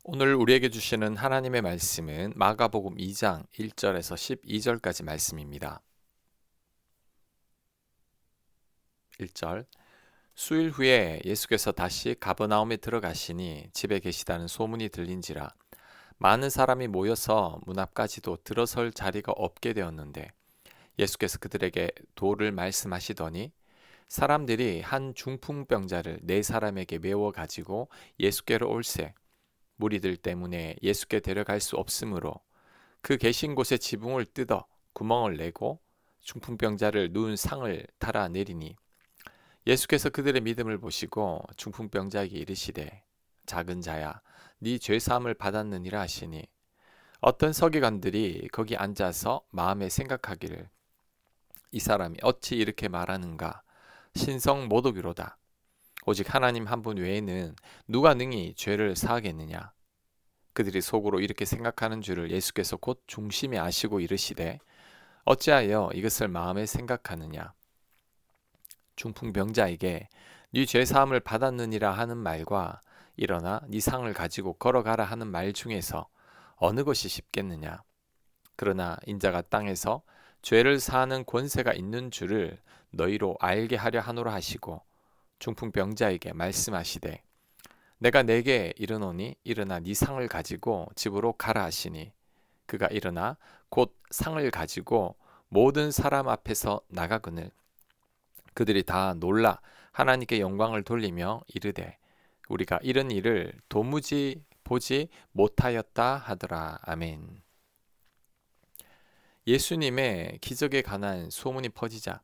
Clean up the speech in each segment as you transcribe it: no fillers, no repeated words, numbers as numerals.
오늘 우리에게 주시는 하나님의 말씀은 마가복음 2장 1절에서 12절까지 말씀입니다. 1절 수일 후에 예수께서 다시 가버나움에 들어가시니 집에 계시다는 소문이 들린지라 많은 사람이 모여서 문 앞까지도 들어설 자리가 없게 되었는데 예수께서 그들에게 도를 말씀하시더니 사람들이 한 중풍병자를 네 사람에게 메워 가지고 예수께로 올세 무리들 때문에 예수께 데려갈 수 없으므로 그 계신 곳에 지붕을 뜯어 구멍을 내고 중풍병자를 누운 상을 달아 내리니 예수께서 그들의 믿음을 보시고 중풍병자에게 이르시되 작은 자야 네 죄 사함을 받았느니라 하시니 어떤 서기관들이 거기 앉아서 마음에 생각하기를 이 사람이 어찌 이렇게 말하는가 신성 모독이로다 오직 하나님 한 분 외에는 누가 능히 죄를 사하겠느냐 그들이 속으로 이렇게 생각하는 줄을 예수께서 곧 중심에 아시고 이르시되 어찌하여 이것을 마음에 생각하느냐 중풍병자에게 네 죄 사함을 받았느니라 하는 말과 일어나 네 상을 가지고 걸어가라 하는 말 중에서 어느 것이 쉽겠느냐 그러나 인자가 땅에서 죄를 사하는 권세가 있는 줄을 너희로 알게 하려 하노라 하시고 중풍병자에게 말씀하시되 내가 네게 이르노니 일어나 네 상을 가지고 집으로 가라 하시니 그가 일어나 곧 상을 가지고 모든 사람 앞에서 나가거늘 그들이 다 놀라 하나님께 영광을 돌리며 이르되 우리가 이런 일을 도무지 보지 못하였다 하더라. 아멘. 예수님의 기적에 관한 소문이 퍼지자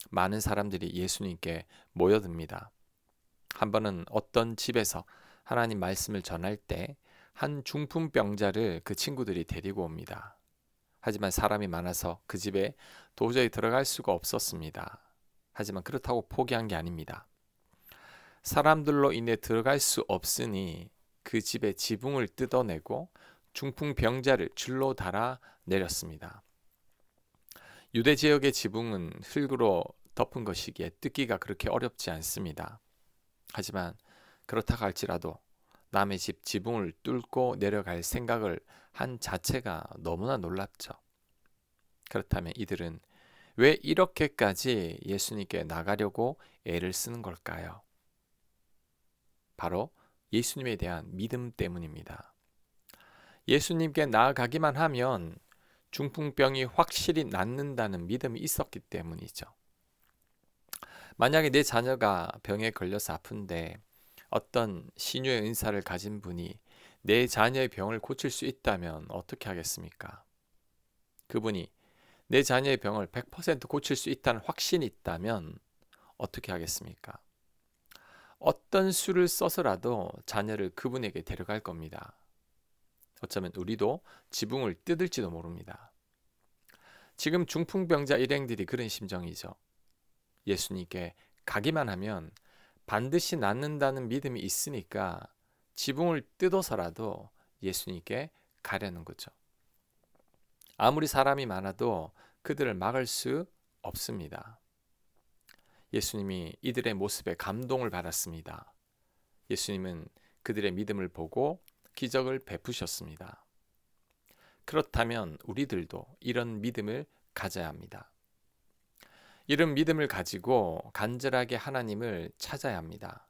많은 사람들이 예수님께 모여듭니다. 한 번은 어떤 집에서 하나님 말씀을 전할 때 한 중풍병자를 그 친구들이 데리고 옵니다. 하지만 사람이 많아서 그 집에 도저히 들어갈 수가 없었습니다. 하지만 그렇다고 포기한 게 아닙니다. 사람들로 인해 들어갈 수 없으니 그 집의 지붕을 뜯어내고 중풍병자를 줄로 달아 내렸습니다. 유대 지역의 지붕은 흙으로 덮은 것이기에 뜯기가 그렇게 어렵지 않습니다. 하지만 그렇다 할지라도 남의 집 지붕을 뚫고 내려갈 생각을 한 자체가 너무나 놀랍죠. 그렇다면 이들은 왜 이렇게까지 예수님께 나가려고 애를 쓰는 걸까요? 바로 예수님에 대한 믿음 때문입니다. 예수님께 나아가기만 하면 중풍병이 확실히 낫는다는 믿음이 있었기 때문이죠. 만약에 내 자녀가 병에 걸려서 아픈데 어떤 신유의 은사를 가진 분이 내 자녀의 병을 고칠 수 있다면 어떻게 하겠습니까? 그분이 내 자녀의 병을 100% 고칠 수 있다는 확신이 있다면 어떻게 하겠습니까? 어떤 수를 써서라도 자녀를 그분에게 데려갈 겁니다. 어쩌면 우리도 지붕을 뜯을지도 모릅니다. 지금 중풍병자 일행들이 그런 심정이죠. 예수님께 가기만 하면 반드시 낫는다는 믿음이 있으니까 지붕을 뜯어서라도 예수님께 가려는 거죠. 아무리 사람이 많아도 그들을 막을 수 없습니다. 예수님이 이들의 모습에 감동을 받았습니다. 예수님은 그들의 믿음을 보고 기적을 베푸셨습니다. 그렇다면 우리들도 이런 믿음을 가져야 합니다. 이런 믿음을 가지고 간절하게 하나님을 찾아야 합니다.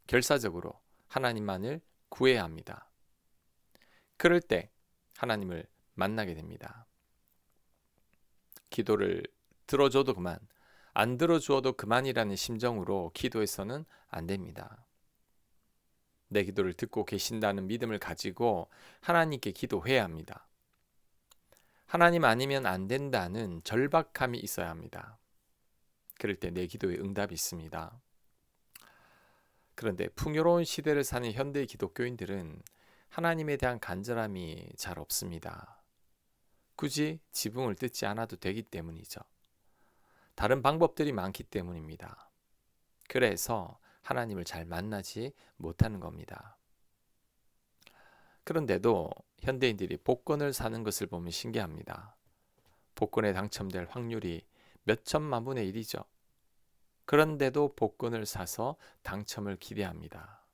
결사적으로 하나님만을 구해야 합니다. 그럴 때 하나님을 만나게 됩니다. 기도를 들어줘도 그만, 안 들어주어도 그만이라는 심정으로 기도해서는 안 됩니다. 내 기도를 듣고 계신다는 믿음을 가지고 하나님께 기도해야 합니다. 하나님 아니면 안 된다는 절박함이 있어야 합니다. 그럴 때 내 기도에 응답이 있습니다. 그런데 풍요로운 시대를 사는 현대 기독교인들은 하나님에 대한 간절함이 잘 없습니다. 굳이 지붕을 뜯지 않아도 되기 때문이죠. 다른 방법들이 많기 때문입니다. 그래서 하나님을 잘 만나지 못하는 겁니다. 그런데도 현대인들이 복권을 사는 것을 보면 신기합니다. 복권에 당첨될 확률이 몇 천만 분의 1이죠. 그런데도 복권을 사서 당첨을 기대합니다.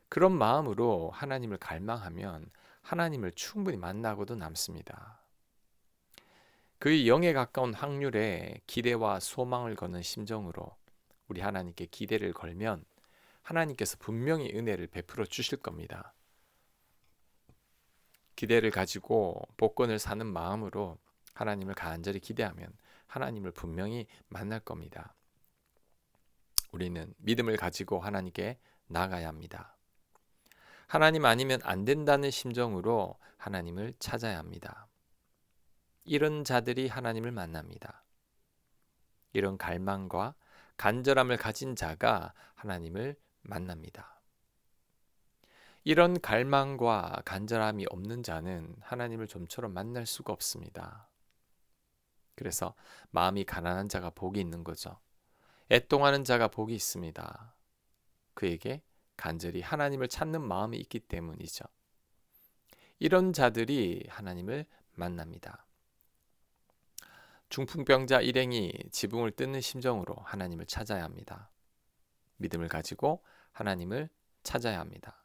그런 마음으로 하나님을 갈망하면 하나님을 충분히 만나고도 남습니다. 그의 영에 가까운 확률에 기대와 소망을 거는 심정으로 우리 하나님께 기대를 걸면 하나님께서 분명히 은혜를 베풀어 주실 겁니다. 기대를 가지고 복권을 사는 마음으로 하나님을 간절히 기대하면 하나님을 분명히 만날 겁니다. 우리는 믿음을 가지고 하나님께 나가야 합니다. 하나님 아니면 안 된다는 심정으로 하나님을 찾아야 합니다. 이런 자들이 하나님을 만납니다. 이런 갈망과 간절함을 가진 자가 하나님을 만납니다. 이런 갈망과 간절함이 없는 자는 하나님을 좀처럼 만날 수가 없습니다. 그래서 마음이 가난한 자가 복이 있는 거죠. 애통하는 자가 복이 있습니다. 그에게 간절히 하나님을 찾는 마음이 있기 때문이죠. 이런 자들이 하나님을 만납니다. 중풍병자 일행이 지붕을 뜯는 심정으로 하나님을 찾아야 합니다. 믿음을 가지고 하나님을 찾아야 합니다.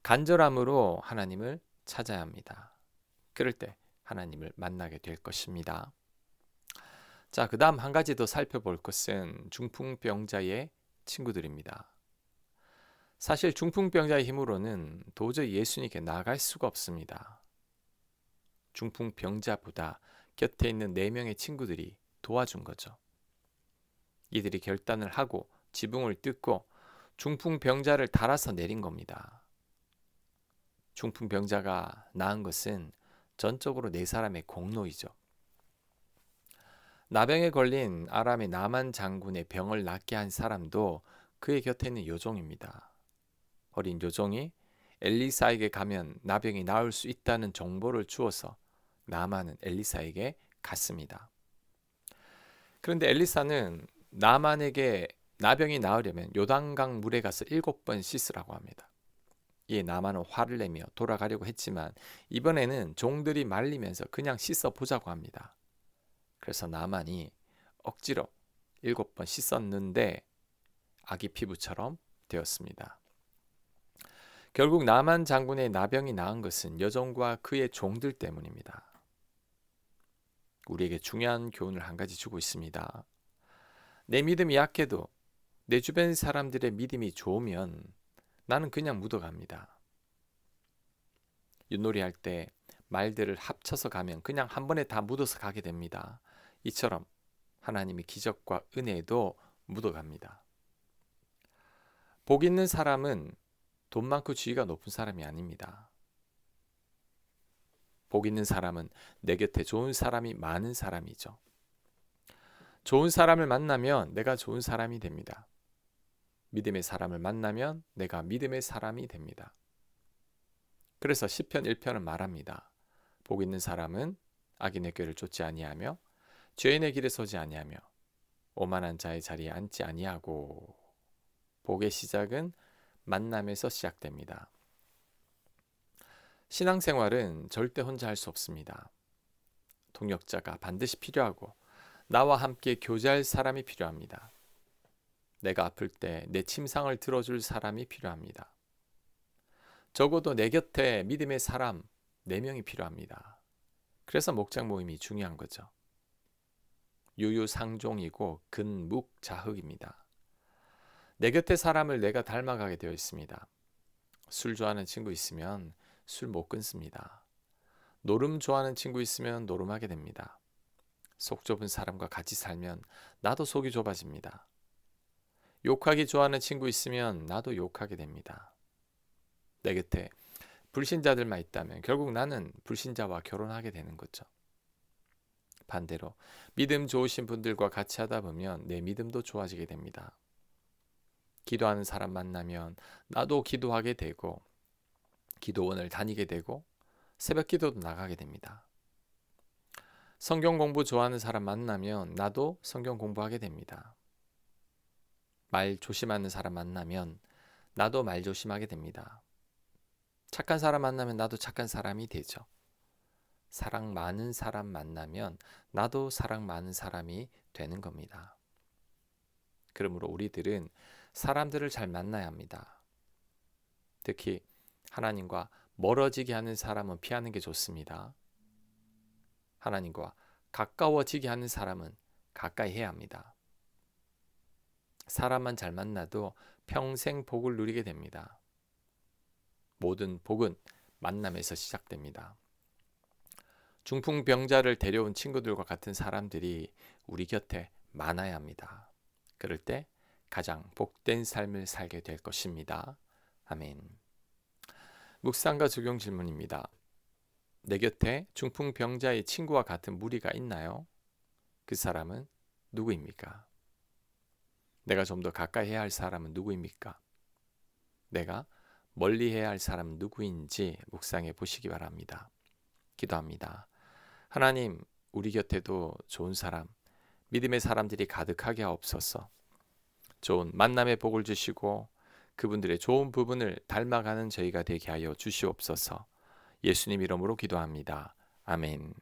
간절함으로 하나님을 찾아야 합니다. 그럴 때 하나님을 만나게 될 것입니다. 자, 그 다음 한 가지 더 살펴볼 것은 중풍병자의 친구들입니다. 사실 중풍병자의 힘으로는 도저히 예수님께 나아갈 수가 없습니다. 중풍병자보다 곁에 있는 4명의 친구들이 도와준 거죠. 이들이 결단을 하고 지붕을 뜯고 중풍병자를 달아서 내린 겁니다. 중풍병자가 나은 것은 전적으로 4사람의 공로이죠. 나병에 걸린 아람의 나만 장군의 병을 낫게 한 사람도 그의 곁에 있는 요종입니다. 어린 요종이 엘리사에게 가면 나병이 나을 수 있다는 정보를 주어서 나만은 엘리사에게 갔습니다. 그런데 엘리사는 나만에게 나병이 나으려면 요단강 물에 가서 7번 씻으라고 합니다. 이에 나만은 화를 내며 돌아가려고 했지만 이번에는 종들이 말리면서 그냥 씻어 보자고 합니다. 그래서 나만이 억지로 7번 씻었는데 아기 피부처럼 되었습니다. 결국 나만 장군의 나병이 나은 것은 여종과 그의 종들 때문입니다. 우리에게 중요한 교훈을 한 가지 주고 있습니다. 내 믿음이 약해도 내 주변 사람들의 믿음이 좋으면 나는 그냥 묻어갑니다. 윷놀이 할 때 말들을 합쳐서 가면 그냥 한 번에 다 묻어서 가게 됩니다. 이처럼 하나님의 기적과 은혜도 묻어갑니다. 복 있는 사람은 돈 많고 지위가 높은 사람이 아닙니다. 복 있는 사람은 내 곁에 좋은 사람이 많은 사람이죠. 좋은 사람을 만나면 내가 좋은 사람이 됩니다. 믿음의 사람을 만나면 내가 믿음의 사람이 됩니다. 그래서 시편 1편은 말합니다. 복 있는 사람은 악인의 꾀를 쫓지 아니하며 죄인의 길에 서지 아니하며 오만한 자의 자리에 앉지 아니하고. 복의 시작은 만남에서 시작됩니다. 신앙생활은 절대 혼자 할 수 없습니다. 동역자가 반드시 필요하고 나와 함께 교제할 사람이 필요합니다. 내가 아플 때 내 침상을 들어줄 사람이 필요합니다. 적어도 내 곁에 믿음의 사람 4명이 필요합니다. 그래서 목장 모임이 중요한 거죠. 유유상종이고 근묵자흑입니다. 내 곁에 사람을 내가 닮아가게 되어 있습니다. 술 좋아하는 친구 있으면 술 못 끊습니다. 노름 좋아하는 친구 있으면 노름하게 됩니다. 속 좁은 사람과 같이 살면 나도 속이 좁아집니다. 욕하기 좋아하는 친구 있으면 나도 욕하게 됩니다. 내 곁에 불신자들만 있다면 결국 나는 불신자와 결혼하게 되는 거죠. 반대로 믿음 좋으신 분들과 같이 하다 보면 내 믿음도 좋아지게 됩니다. 기도하는 사람 만나면 나도 기도하게 되고 기도원을 다니게 되고 새벽 기도도 나가게 됩니다. 성경 공부 좋아하는 사람 만나면 나도 성경 공부하게 됩니다. 말 조심하는 사람 만나면 나도 말 조심하게 됩니다. 착한 사람 만나면 나도 착한 사람이 되죠. 사랑 많은 사람 만나면 나도 사랑 많은 사람이 되는 겁니다. 그러므로 우리들은 사람들을 잘 만나야 합니다. 특히 하나님과 멀어지게 하는 사람은 피하는 게 좋습니다. 하나님과 가까워지게 하는 사람은 가까이 해야 합니다. 사람만 잘 만나도 평생 복을 누리게 됩니다. 모든 복은 만남에서 시작됩니다. 중풍병자를 데려온 친구들과 같은 사람들이 우리 곁에 많아야 합니다. 그럴 때 가장 복된 삶을 살게 될 것입니다. 아멘. 묵상과 적용 질문입니다. 내 곁에 중풍병자의 친구와 같은 무리가 있나요? 그 사람은 누구입니까? 내가 좀 더 가까이 해야 할 사람은 누구입니까? 내가 멀리 해야 할 사람은 누구인지 묵상해 보시기 바랍니다. 기도합니다. 하나님, 우리 곁에도 좋은 사람, 믿음의 사람들이 가득하게 하옵소서. 좋은 만남의 복을 주시고 그분들의 좋은 부분을 닮아가는 저희가 되게 하여 주시옵소서. 예수님 이름으로 기도합니다. 아멘.